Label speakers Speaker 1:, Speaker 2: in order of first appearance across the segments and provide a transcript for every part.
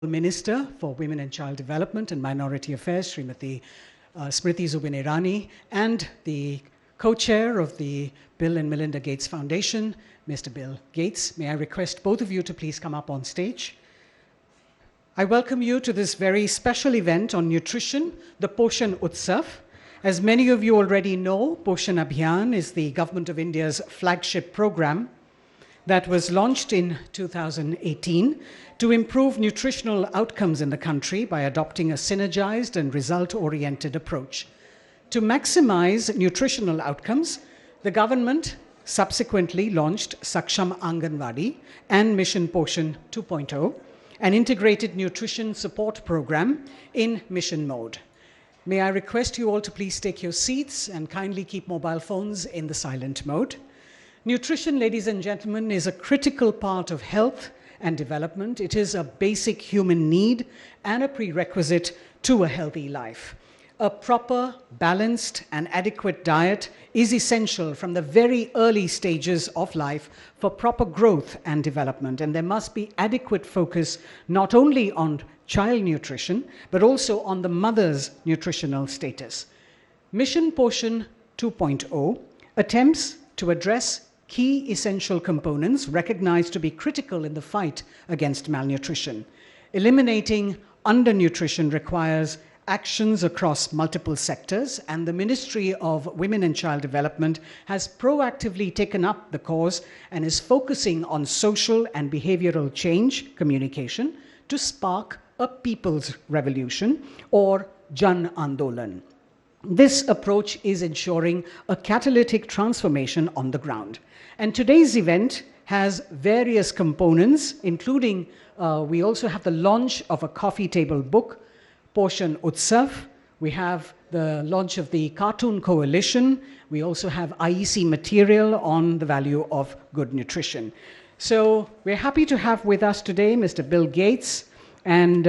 Speaker 1: Minister for Women and Child Development and Minority Affairs, Srimati Smriti Zubin Irani, and the co-chair of the Bill and Melinda Gates Foundation, Mr. Bill Gates. May I request both of you to please come up on stage. I welcome you to this very special event on nutrition, the Poshan Utsav. As many of you already know, Poshan Abhiyan is the Government of India's flagship program that was launched in 2018 to improve nutritional outcomes in the country by adopting a synergized and result-oriented approach. To maximize nutritional outcomes, the government subsequently launched Saksham Anganwadi and Mission Poshan 2.0, an integrated nutrition support program in mission mode. May I request you all to please take your seats and kindly keep mobile phones in the silent mode. Nutrition, ladies and gentlemen, is a critical part of health and development. It is a basic human need and a prerequisite to a healthy life. A proper, balanced, and adequate diet is essential from the very early stages of life for proper growth and development. And there must be adequate focus not only on child nutrition, but also on the mother's nutritional status. Mission Poshan 2.0 attempts to address key essential components recognized to be critical in the fight against malnutrition. Eliminating undernutrition requires actions across multiple sectors, and the Ministry of Women and Child Development has proactively taken up the cause and is focusing on social and behavioral change communication to spark a people's revolution, or Jan Andolan. This approach is ensuring a catalytic transformation on the ground. And today's event has various components, including we also have the launch of a coffee table book, Poshan Utsav. We have the launch of the Cartoon Coalition. We also have IEC material on the value of good nutrition. So we're happy to have with us today Mr. Bill Gates. And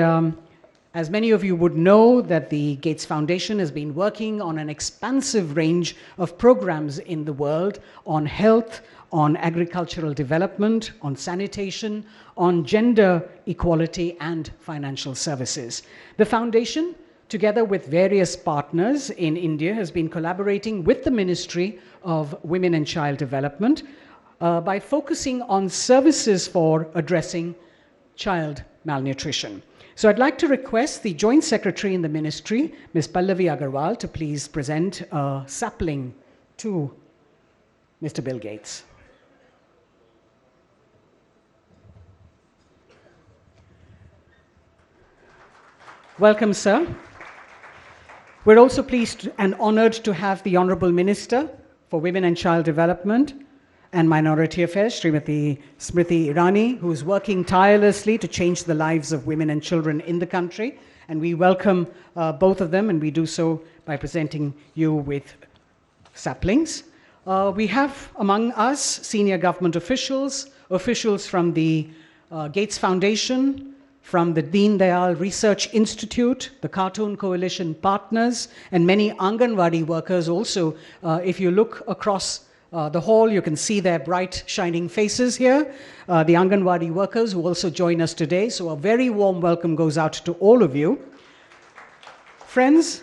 Speaker 1: as many of you would know, that the Gates Foundation has been working on an expansive range of programs in the world on health, on agricultural development, on sanitation, on gender equality, and financial services. The foundation, together with various partners in India, has been collaborating with the Ministry of Women and Child Development by focusing on services for addressing child malnutrition. So I'd like to request the Joint Secretary in the Ministry, Ms. Pallavi Agarwal, to please present a sapling to Mr. Bill Gates. Welcome, sir. We're also pleased and honored to have the Honorable Minister for Women and Child Development and Minority Affairs, Srimati Smriti Irani, who is working tirelessly to change the lives of women and children in the country. And we welcome both of them, and we do so by presenting you with saplings. We have among us senior government officials, officials from the Gates Foundation, from the Deen Dayal Research Institute, the Cartoon Coalition partners, and many Anganwadi workers also. If you look across the hall, you can see their bright, shining faces here. The Anganwadi workers who also join us today. So a very warm welcome goes out to all of you. Friends,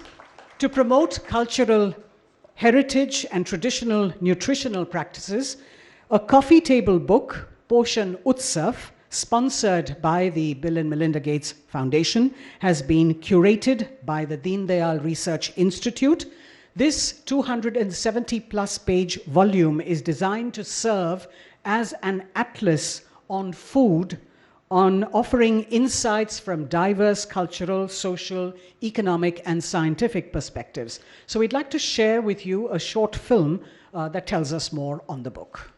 Speaker 1: to promote cultural heritage and traditional nutritional practices, a coffee table book, Poshan Utsav, sponsored by the Bill and Melinda Gates Foundation, has been curated by the Deen Dayal Research Institute. This 270-plus page volume is designed to serve as an atlas on food, on offering insights from diverse cultural, social, economic, and scientific perspectives. So we'd like to share with you a short film that tells us more on the book.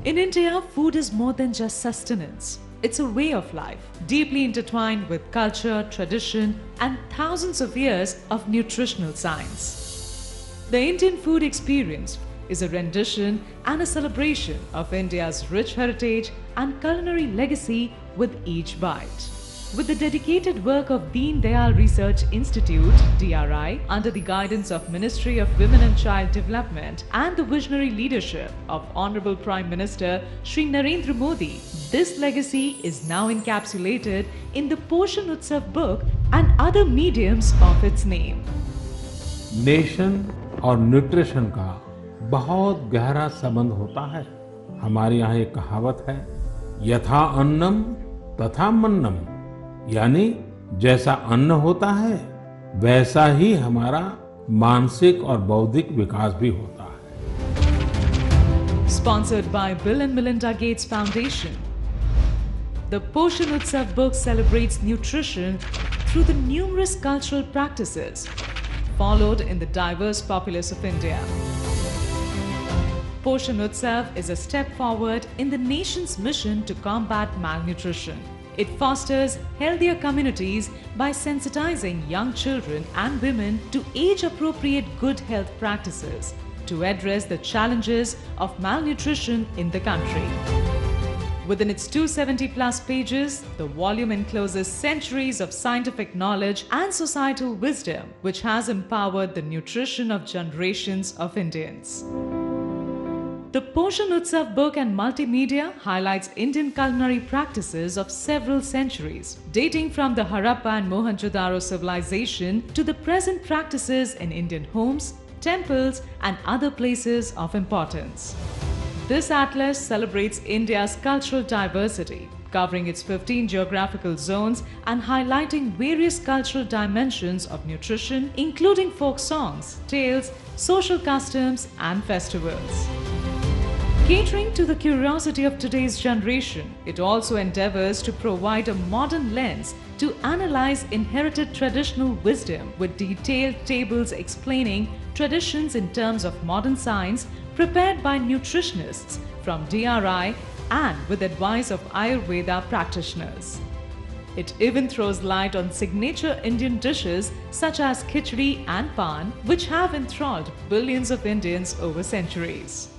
Speaker 2: In India, food is more than just sustenance. It's a way of life, deeply intertwined with culture, tradition, and thousands of years of nutritional science. The Indian food experience is a rendition and a celebration of India's rich heritage and culinary legacy with each bite. With the dedicated work of Deen Dayal Research Institute, DRI, under the guidance of Ministry of Women and Child Development and the visionary leadership of Honorable Prime Minister Shri Narendra Modi, this legacy is now encapsulated in the Poshan Utsav book and other mediums of its name.
Speaker 3: Nation और nutrition का बहुत गहरा संबंध होता है। हमारे यहाँ एक कहावत है, यथा अन्नम तथा मन्नम, यानी जैसा अन्न होता है वैसा ही हमारा मानसिक और बौद्धिक विकास भी होता है।
Speaker 2: Sponsored by Bill and Melinda Gates Foundation, the Poshan Utsav book celebrates nutrition through the numerous cultural practices followed in the diverse populace of India. Poshan Utsav is a step forward in the nation's mission to combat malnutrition. It fosters healthier communities by sensitizing young children and women to age-appropriate good health practices to address the challenges of malnutrition in the country. Within its 270-plus pages, the volume encloses centuries of scientific knowledge and societal wisdom, which has empowered the nutrition of generations of Indians. The Poshan Utsav book and multimedia highlights Indian culinary practices of several centuries, dating from the Harappa and Mohenjo-daro civilization to the present practices in Indian homes, temples, and other places of importance. This atlas celebrates India's cultural diversity, covering its 15 geographical zones and highlighting various cultural dimensions of nutrition, including folk songs, tales, social customs, and festivals. Catering to the curiosity of today's generation, it also endeavors to provide a modern lens to analyze inherited traditional wisdom with detailed tables explaining traditions in terms of modern science prepared by nutritionists from DRI and with advice of Ayurveda practitioners. It even throws light on signature Indian dishes such as khichdi and pan, which have enthralled billions of Indians over centuries.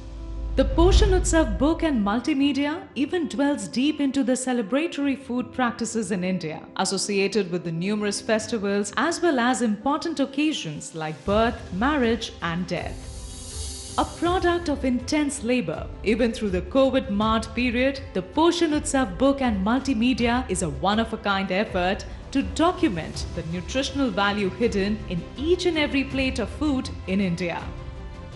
Speaker 2: The Poshan Utsav book and multimedia even dwells deep into the celebratory food practices in India, associated with the numerous festivals as well as important occasions like birth, marriage, and death. A product of intense labor, even through the COVID-marred period, the Poshan Utsav book and multimedia is a one-of-a-kind effort to document the nutritional value hidden in each and every plate of food in India.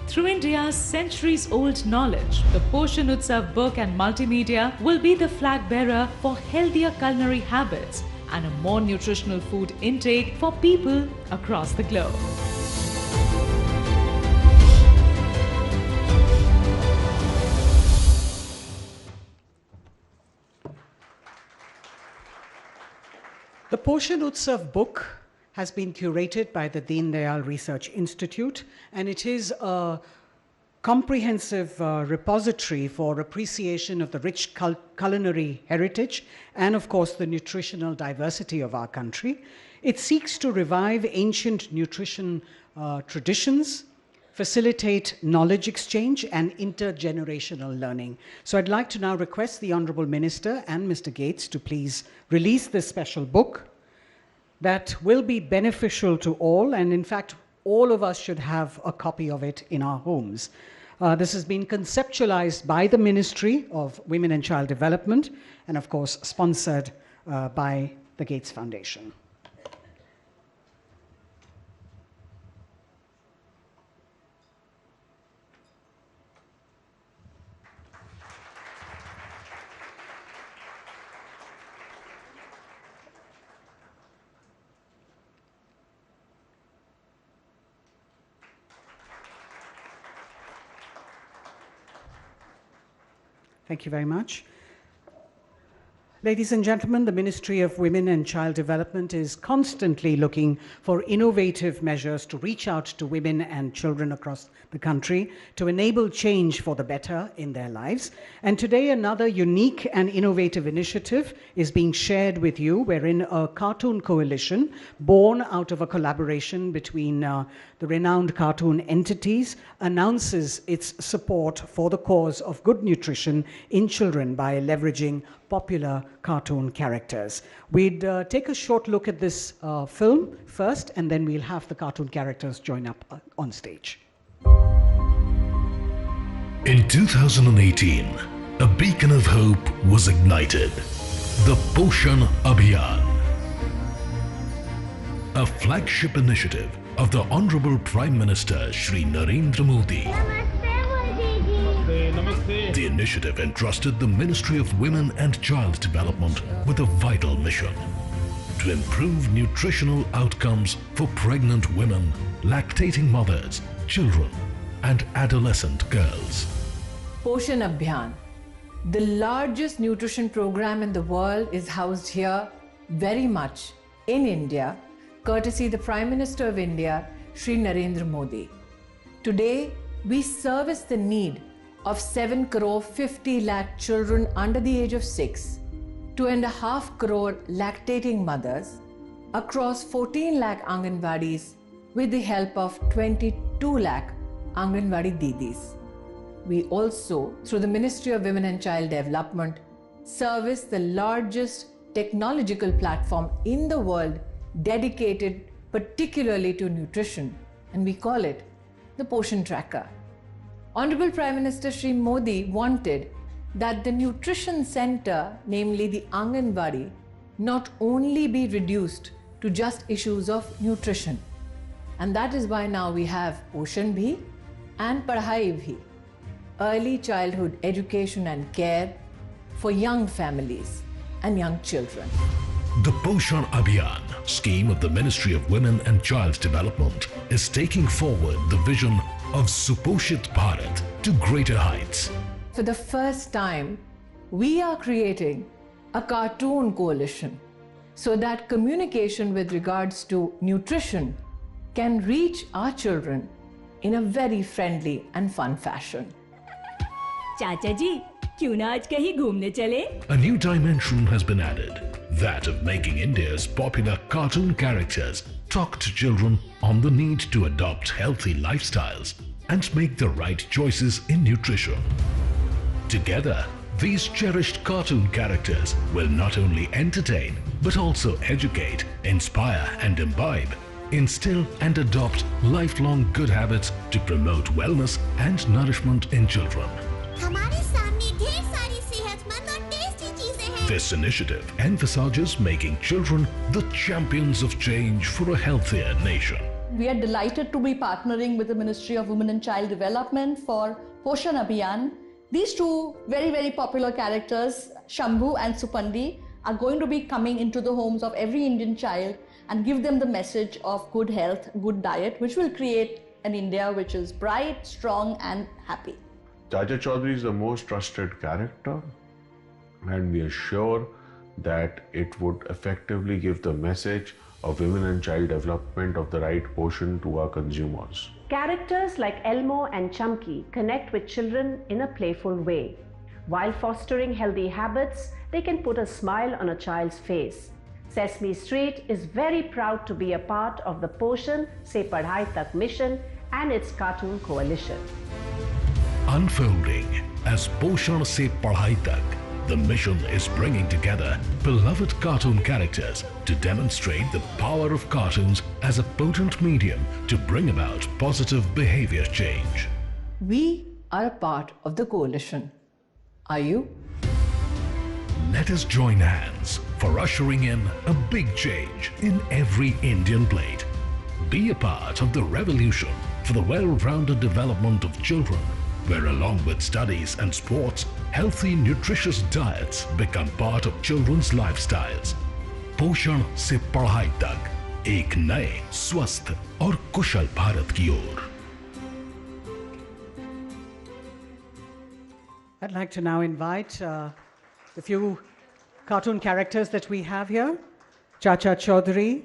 Speaker 2: Through India's centuries-old knowledge, the Poshan Utsav book and multimedia will be the flag bearer for healthier culinary habits and a more nutritional food intake for people across the globe.
Speaker 1: The Poshan Utsav book has been curated by the Deen Dayal Research Institute, and it is a comprehensive repository for appreciation of the rich culinary heritage and, of course, the nutritional diversity of our country. It seeks to revive ancient nutrition traditions, facilitate knowledge exchange and intergenerational learning. So I'd like to now request the Honourable Minister and Mr. Gates to please release this special book that will be beneficial to all, and in fact, all of us should have a copy of it in our homes. This has been conceptualized by the Ministry of Women and Child Development and, of course, sponsored by the Gates Foundation. Thank you very much. Ladies and gentlemen, the Ministry of Women and Child Development is constantly looking for innovative measures to reach out to women and children across the country to enable change for the better in their lives. And today, another unique and innovative initiative is being shared with you, wherein a cartoon coalition born out of a collaboration between the renowned cartoon entities announces its support for the cause of good nutrition in children by leveraging popular cartoon characters. We'd take a short look at this film first, and then we'll have the cartoon characters join up on stage.
Speaker 4: In 2018, a beacon of hope was ignited. The Poshan Abhiyan, a flagship initiative of the Honorable Prime Minister Shri Narendra Modi. The initiative entrusted the Ministry of Women and Child Development with a vital mission to improve nutritional outcomes for pregnant women, lactating mothers, children, and adolescent girls.
Speaker 5: Poshan Abhiyan, the largest nutrition program in the world, is housed here very much in India, courtesy the Prime Minister of India, Shri Narendra Modi. Today, we service the need of 7 crore 50 lakh children under the age of 6, 2.5 crore lactating mothers across 14 lakh Anganwadis with the help of 22 lakh Anganwadi Didis. We also, through the Ministry of Women and Child Development, service the largest technological platform in the world dedicated particularly to nutrition, and we call it the Poshan Tracker. Honorable Prime Minister Shri Modi wanted that the nutrition center, namely the Anganwadi, not only be reduced to just issues of nutrition. And that is why now we have Poshan Bhi and Padhai Bhi, early childhood education and care for young families and young children.
Speaker 4: The Poshan Abhiyan scheme of the Ministry of Women and Child Development is taking forward the vision of Suposhit Bharat to greater heights.
Speaker 5: For the first time, we are creating a cartoon coalition so that communication with regards to nutrition can reach our children in a very friendly and fun fashion.
Speaker 6: चाचा जी, क्यों ना आज कहीं घूमने चले?
Speaker 4: A new dimension has been added, that of making India's popular cartoon characters talk to children on the need to adopt healthy lifestyles and make the right choices in nutrition. Together, these cherished cartoon characters will not only entertain but also educate, inspire and imbibe, instill and adopt lifelong good habits to promote wellness and nourishment in children. This initiative emphasizes making children the champions of change for a healthier nation.
Speaker 7: We are delighted to be partnering with the Ministry of Women and Child Development for Poshan Abhiyan. These two very popular characters, Shambhu and Supandi, are going to be coming into the homes of every Indian child and give them the message of good health, good diet, which will create an India which is bright, strong and happy.
Speaker 8: Chacha Chaudhary is the most trusted character, and we are sure that it would effectively give the message of women and child development of the right portion to our consumers.
Speaker 9: Characters like Elmo and Chumki connect with children in a playful way. While fostering healthy habits, they can put a smile on a child's face. Sesame Street is very proud to be a part of the Poshan Se Padhai Tak mission and its cartoon coalition.
Speaker 4: Unfolding as Poshan Se Padhai Tak, the mission is bringing together beloved cartoon characters to demonstrate the power of cartoons as a potent medium to bring about positive behavior change.
Speaker 5: We are a part of the coalition. Are you?
Speaker 4: Let us join hands for ushering in a big change in every Indian plate. Be a part of the revolution for the well-rounded development of children, where along with studies and sports, healthy, nutritious diets become part of children's lifestyles. Poshan Se Padhai Tak, एक नए, स्वस्थ और कुशल भारत की ओर.
Speaker 1: I'd like to now invite the few cartoon characters that we have here, Chacha Chaudhary,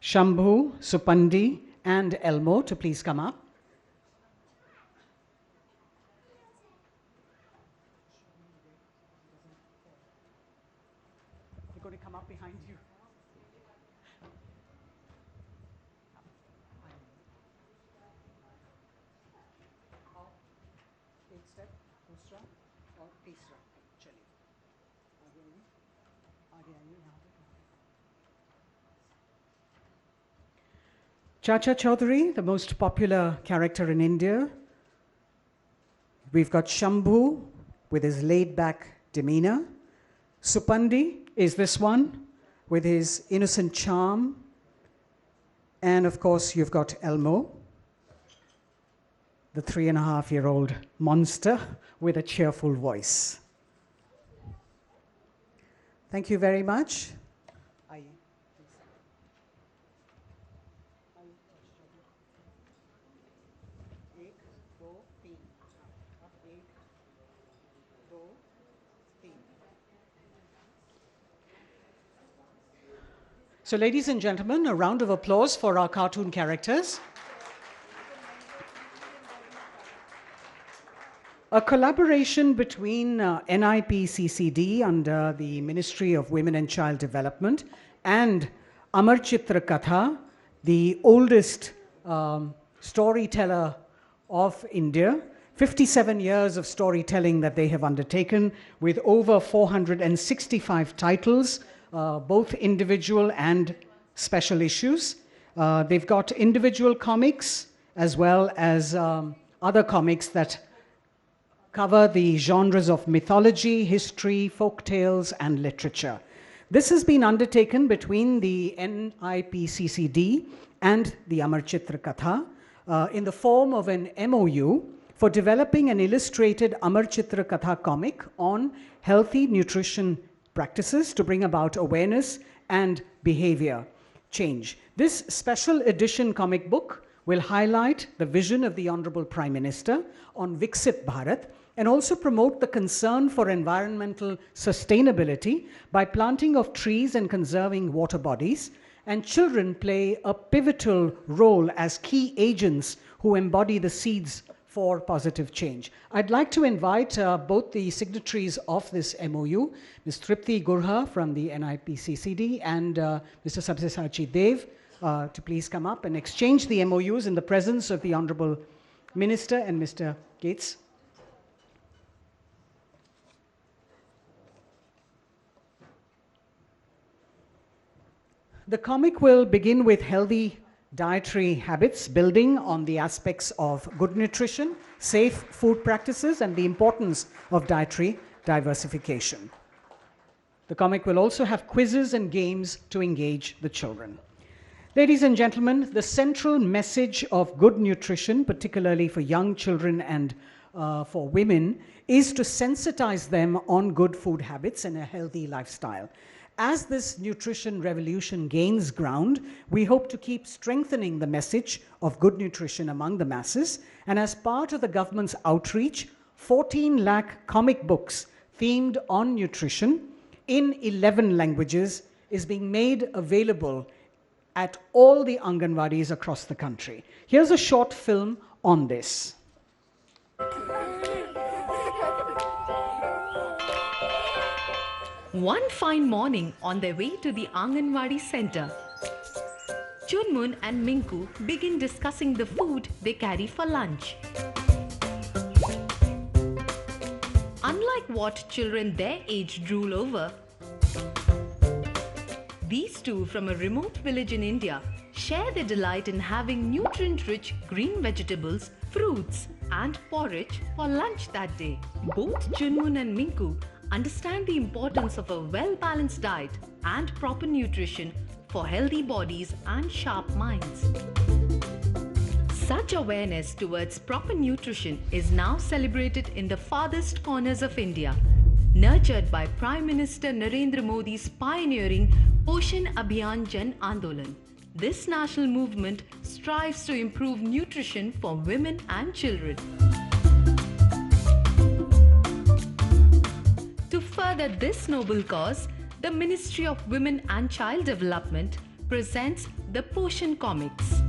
Speaker 1: Shambhu, Supandi, and Elmo to please come up. They're going to come up behind you. एक step, दूसरा और तीसरा चलिए. Chacha Chaudhary, the most popular character in India. We've got Shambhu with his laid-back demeanor. Supandi is this one with his innocent charm. And of course, you've got Elmo, the 3.5-year-old monster with a cheerful voice. Thank you very much. So, ladies and gentlemen, a round of applause for our cartoon characters. A collaboration between NIPCCD under the Ministry of Women and Child Development and Amar Chitra Katha, the oldest storyteller of India. 57 years of storytelling that they have undertaken with over 465 titles, both individual and special issues. They've got individual comics as well as other comics that cover the genres of mythology, history, folk tales, and literature. This has been undertaken between the NIPCCD and the Amar Chitra Katha in the form of an MOU for developing an illustrated Amar Chitra Katha comic on healthy nutrition practices to bring about awareness and behavior change. This special edition comic book will highlight the vision of the Honorable Prime Minister on Viksit Bharat and also promote the concern for environmental sustainability by planting of trees and conserving water bodies. And children play a pivotal role as key agents who embody the seeds for positive change. I'd like to invite both the signatories of this MOU, Ms. Tripti Gurha from the NIPCCD and Mr. Sabyasachi Dev, to please come up and exchange the MOUs in the presence of the Honorable Minister and Mr. Gates. The comic will begin with healthy dietary habits, building on the aspects of good nutrition, safe food practices, and the importance of dietary diversification. The comic will also have quizzes and games to engage the children. Ladies and gentlemen, the central message of good nutrition, particularly for young children and for women, is to sensitize them on good food habits and a healthy lifestyle. As this nutrition revolution gains ground, we hope to keep strengthening the message of good nutrition among the masses. And as part of the government's outreach, 14 lakh comic books themed on nutrition in 11 languages is being made available at all the Anganwadis across the country. Here's a short film on this.
Speaker 10: One fine morning on their way to the Anganwadi center, Chunmun and Minku begin discussing the food they carry for lunch. Unlike what children their age drool over, these two from a remote village in India share their delight in having nutrient-rich green vegetables, fruits and porridge for lunch that day. Both Chunmun and Minku understand the importance of a well-balanced diet and proper nutrition for healthy bodies and sharp minds. Such awareness towards proper nutrition is now celebrated in the farthest corners of India, nurtured by Prime Minister Narendra Modi's pioneering Poshan Abhiyan Jan Andolan. This national movement strives to improve nutrition for women and children. To further this noble cause, the Ministry of Women and Child Development presents the Poshan Comics.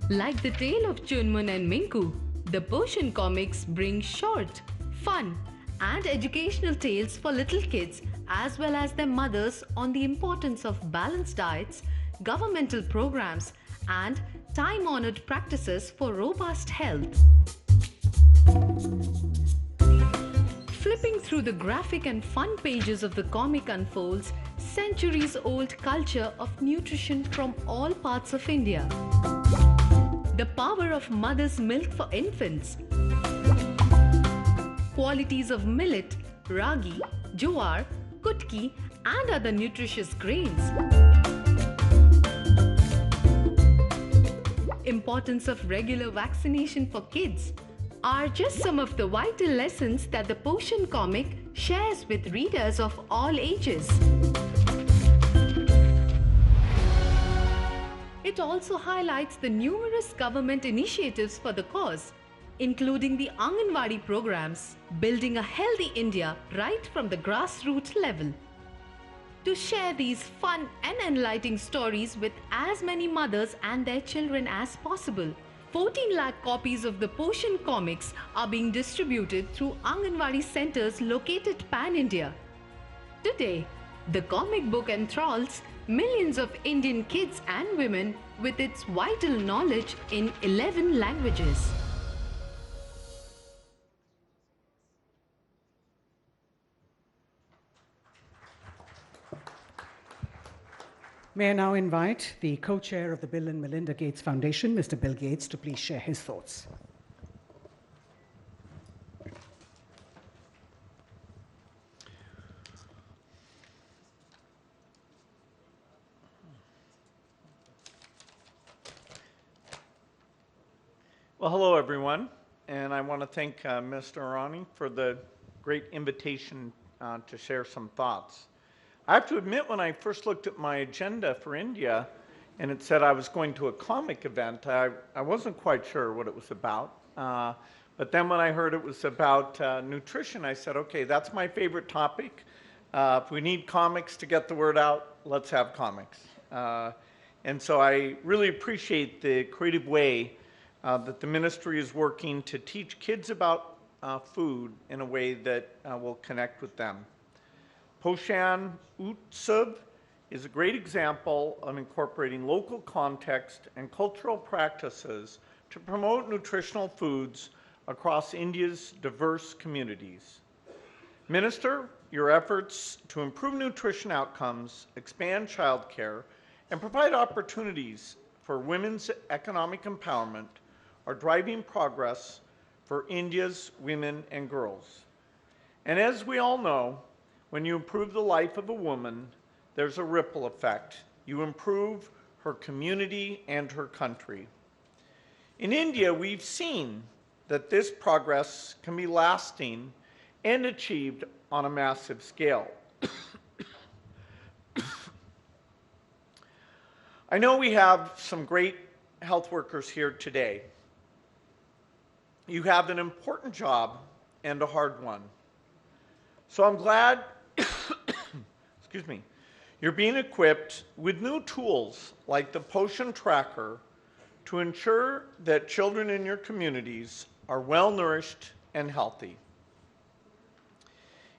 Speaker 10: Like the tale of Chunmun and Minku, the Poshan Comics bring short, fun and educational tales for little kids as well as their mothers on the importance of balanced diets, governmental programs and time-honored practices for robust health. Flip Flipping through the graphic and fun pages of the comic unfolds centuries-old culture of nutrition from all parts of India. The power of mother's milk for infants. Qualities of millet, ragi, jowar, kutki and other nutritious grains. Importance of regular vaccination for kids are just some of the vital lessons that the Poshan comic shares with readers of all ages. It also highlights the numerous government initiatives for the cause, including the Anganwadi programs, building a healthy India right from the grassroots level. To share these fun and enlightening stories with as many mothers and their children as possible, 14 lakh copies of the Poshan comics are being distributed through Anganwadi centers located pan-India. Today, the comic book enthralls millions of Indian kids and women with its vital knowledge in 11 languages.
Speaker 1: May I now invite the co-chair of the Bill and Melinda Gates Foundation, Mr. Bill Gates, to please share his thoughts.
Speaker 11: Well, hello everyone, and I want to thank Mr. Irani for the great invitation to share some thoughts. I have to admit, when I first looked at my agenda for India and it said I was going to a comic event, I wasn't quite sure what it was about. But then when I heard it was about nutrition, I said, okay, that's my favorite topic. If we need comics to get the word out, let's have comics. And so I really appreciate the creative way that the ministry is working to teach kids about food in a way that will connect with them. Poshan Utsav is a great example of incorporating local context and cultural practices to promote nutritional foods across India's diverse communities. Minister, your efforts to improve nutrition outcomes, expand childcare, and provide opportunities for women's economic empowerment are driving progress for India's women and girls. And as we all know, when you improve the life of a woman, there's a ripple effect. You improve her community and her country. In India, we've seen that this progress can be lasting and achieved on a massive scale. I know we have some great health workers here today. You have an important job and a hard one. So I'm glad excuse me, you're being equipped with new tools like the Poshan Tracker to ensure that children in your communities are well nourished and healthy.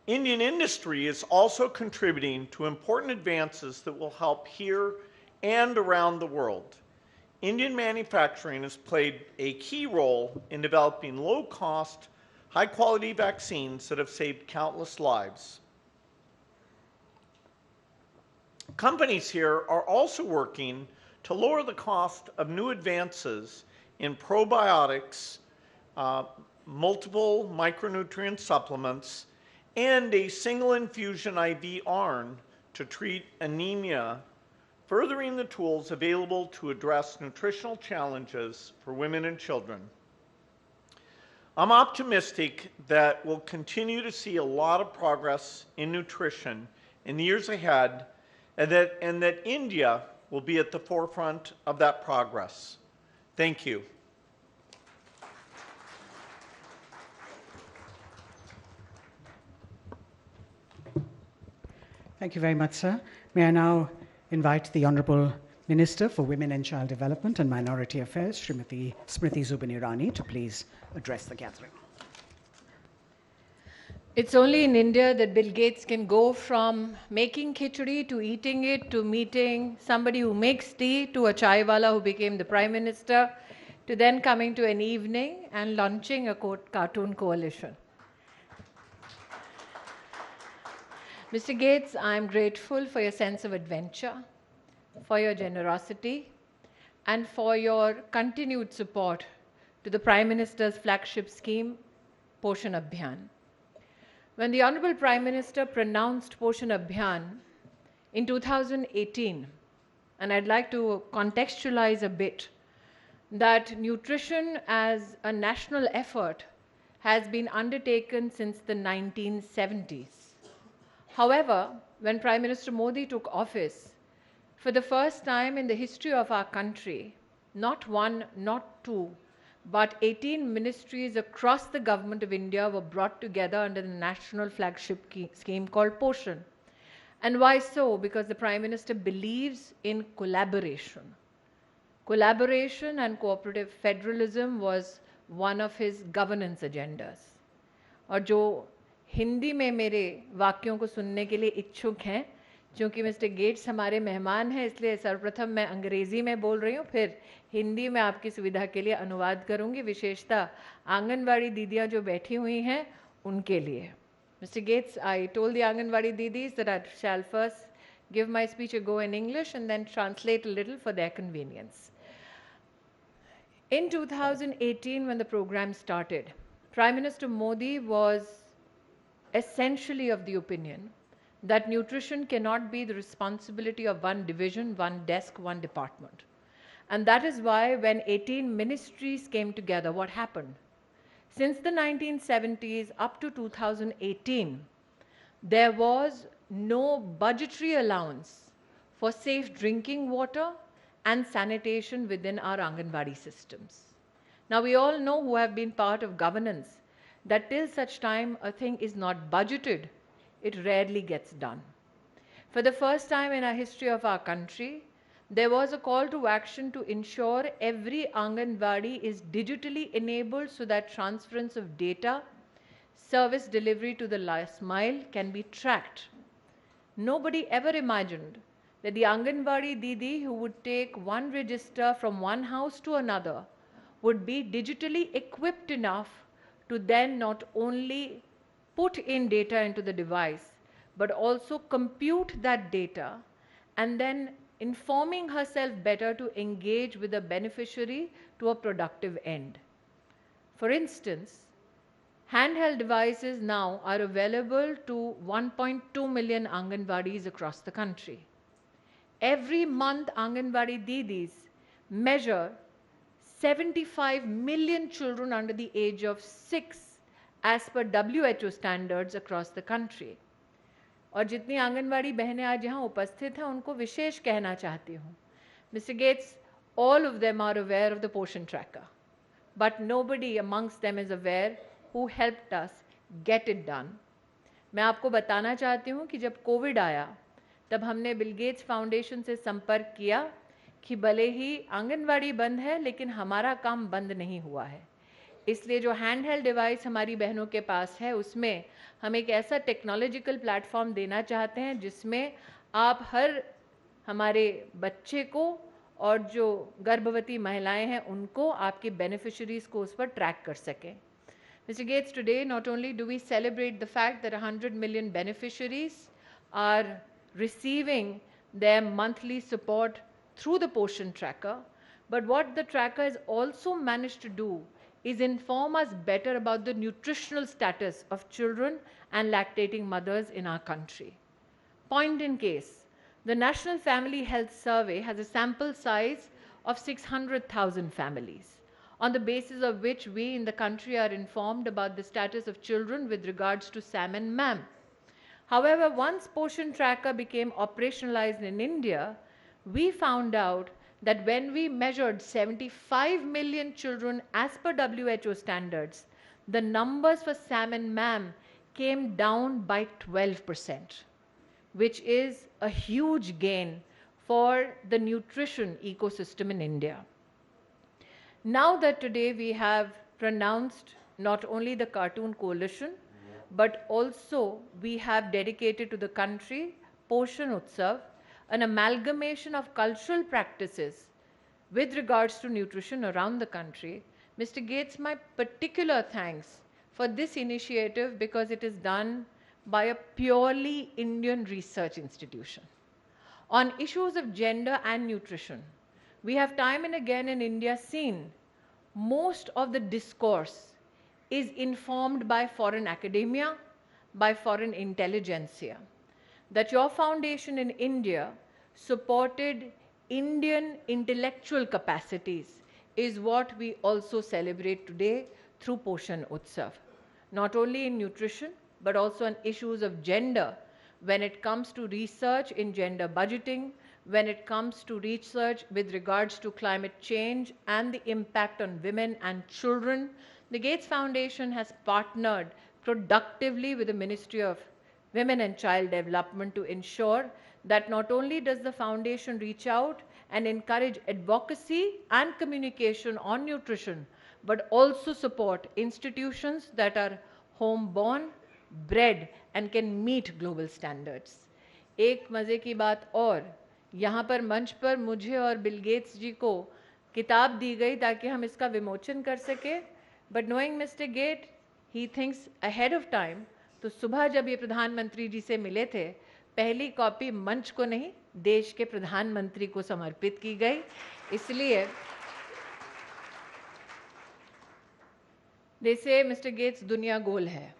Speaker 11: Indian industry is also contributing to important advances that will help here and around the world. Indian manufacturing has played a key role in developing low-cost, high-quality vaccines that have saved countless lives. Companies here are also working to lower the cost of new advances in probiotics, multiple micronutrient supplements, and a single infusion IV iron to treat anemia, furthering the tools available to address nutritional challenges for women and children. I'm optimistic that we'll continue to see a lot of progress in nutrition in the years ahead, and that India will be at the forefront of that progress. Thank you.
Speaker 1: Thank you very much, sir. May I now invite the Honourable Minister for Women and Child Development and Minority Affairs, Srimati Smriti Zubin Irani, to please address the gathering.
Speaker 5: It's only in India that Bill Gates can go from making khichdi to eating it to meeting somebody who makes tea to a chai wala who became the Prime Minister to then coming to an evening and launching a cartoon coalition. Mr. Gates, I am grateful for your sense of adventure, for your generosity, and for your continued support to the Prime Minister's flagship scheme, Poshan Abhiyan. When the Honorable Prime Minister pronounced Poshan Abhiyan in 2018, and I'd like to contextualize a bit, that nutrition as a national effort has been undertaken since the 1970s. However, when Prime Minister Modi took office, for the first time in the history of our country, not one, not two, but 18 ministries across the government of India were brought together under the national flagship scheme called Poshan. And why so? Because the Prime Minister believes in collaboration. Collaboration and cooperative federalism was one of his governance agendas. और जो हिंदी में मेरे वाक्यों को सुनने के लिए इच्छुक हैं, क्योंकि मिस्टर गेट्स हमारे मेहमान हैं, इसलिए सर्वप्रथम मैं अंग्रेज़ी में बोल रही हूँ, फिर हिंदी में आपकी सुविधा के लिए अनुवाद करूँगी, विशेषता आंगनवाड़ी दीदियाँ जो बैठी हुई हैं उनके लिए. Mr. Gates, I told the Anganwadi Didis that I shall first give my speech a go in English and then translate a little for their convenience. In 2018, when the program started, Prime Minister Modi was essentially of the opinion that nutrition cannot be the responsibility of one division, one desk, one department. And that is why when 18 ministries came together, what happened? Since the 1970s up to 2018, there was no budgetary allowance for safe drinking water and sanitation within our Anganwadi systems. Now we all know who have been part of governance that till such time a thing is not budgeted, it rarely gets done. For the first time in our history of our country, there was a call to action to ensure every Anganwadi is digitally enabled so that transference of data, service delivery to the last mile can be tracked. Nobody ever imagined that the Anganwadi Didi who would take one register from one house to another would be digitally equipped enough to then not only put in data into the device, but also compute that data and then informing herself better to engage with the beneficiary to a productive end. For instance, handheld devices now are available to 1.2 million Anganwadis across the country. Every month, Anganwadi Didis measure 75 million children under the age of 6 as per WHO standards across the country. और जितनी आंगनवाड़ी बहनें आज यहाँ उपस्थित हैं उनको विशेष कहना चाहती हूँ. Mr. Gates, all of them are aware of the Poshan tracker, but nobody amongst them is aware who helped us get it done. मैं आपको बताना चाहती हूँ कि जब कोविड आया तब हमने बिल गेट्स फाउंडेशन से संपर्क किया कि भले ही आंगनवाड़ी बंद है लेकिन हमारा काम बंद नहीं हुआ है. इसलिए जो हैंड हेल्ड डिवाइस हमारी बहनों के पास है उसमें हम एक ऐसा टेक्नोलॉजिकल प्लेटफॉर्म देना चाहते हैं जिसमें आप हर हमारे बच्चे को और जो गर्भवती महिलाएं हैं उनको आपके बेनिफिशरीज को उस पर ट्रैक कर सकें. Mr. Gates, today not only do we celebrate the fact that 100 million beneficiaries are receiving their monthly support through the Poshan tracker, but what the tracker has also managed to do is inform us better about the nutritional status of children and lactating mothers in our country. Point in case, the National Family Health Survey has a sample size of 600,000 families, on the basis of which we in the country are informed about the status of children with regards to SAM and MAM. However, once Poshan Tracker became operationalized in India, we found out that when we measured 75 million children as per WHO standards, the numbers for SAM and MAM came down by 12%, which is a huge gain for the nutrition ecosystem in India. Now that today we have pronounced not only the Cartoon Coalition, but also we have dedicated to the country Poshan Utsav, an amalgamation of cultural practices with regards to nutrition around the country. Mr. Gates, my particular thanks for this initiative because it is done by a purely Indian research institution. On issues of gender and nutrition, we have time and again in India seen most of the discourse is informed by foreign academia, by foreign intelligentsia. That your foundation in India supported Indian intellectual capacities is what we also celebrate today through Poshan Utsav. Not only in nutrition, but also on issues of gender, when it comes to research in gender budgeting, when it comes to research with regards to climate change and the impact on women and children. The Gates Foundation has partnered productively with the Ministry of Women and Child Development to ensure that not only does the foundation reach out and encourage advocacy and communication on nutrition, but also support institutions that are home-born, bred and can meet global standards. एक मज़े की बात और, यहाँ पर मंच पर मुझे और बिल गेट्स जी को किताब दी गई ताकि हम इसका विमोचन कर सके. But knowing Mr. Gates, he thinks ahead of time. तो सुबह जब ये प्रधानमंत्री जी से मिले थे, पहली कॉपी मंच को नहीं, देश के प्रधानमंत्री को समर्पित की गई. इसलिए they say Mr. Gates दुनिया गोल है.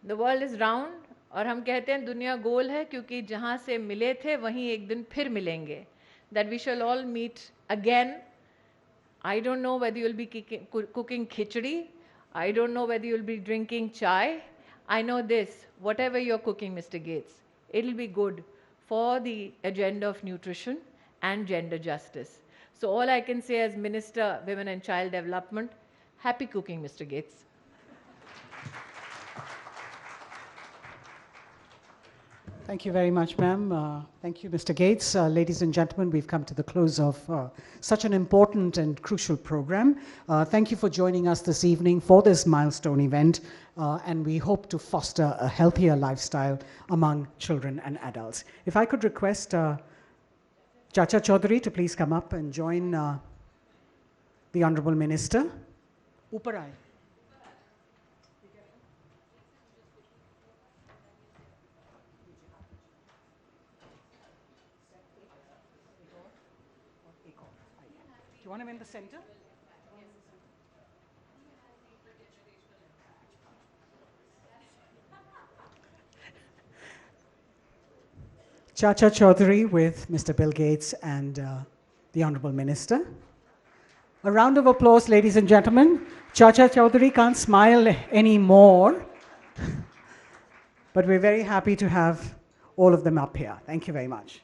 Speaker 5: The world is round. और हम कहते हैं दुनिया गोल है क्योंकि जहाँ से मिले थे वहीं एक दिन फिर मिलेंगे. That we shall all meet again. I don't know whether you'll be cooking khichdi. I don't know whether you'll be drinking chai. I know this, whatever you're cooking, Mr. Gates, it'll be good for the agenda of nutrition and gender justice. So all I can say as Minister, Women and Child Development, happy cooking, Mr. Gates.
Speaker 1: Thank you very much, ma'am. Thank you, Mr. Gates. Ladies and gentlemen, we've come to the close of such an important and crucial program. Thank you for joining us this evening for this milestone event, and we hope to foster a healthier lifestyle among children and adults. If I could request Chacha Chaudhary to please come up and join the Honorable Minister. Uparai. You want him in the center? Chacha Chaudhary with Mr. Bill Gates and the Honorable Minister. A round of applause, ladies and gentlemen. Chacha Chaudhary can't smile anymore, but we're very happy to have all of them up here. Thank you very much.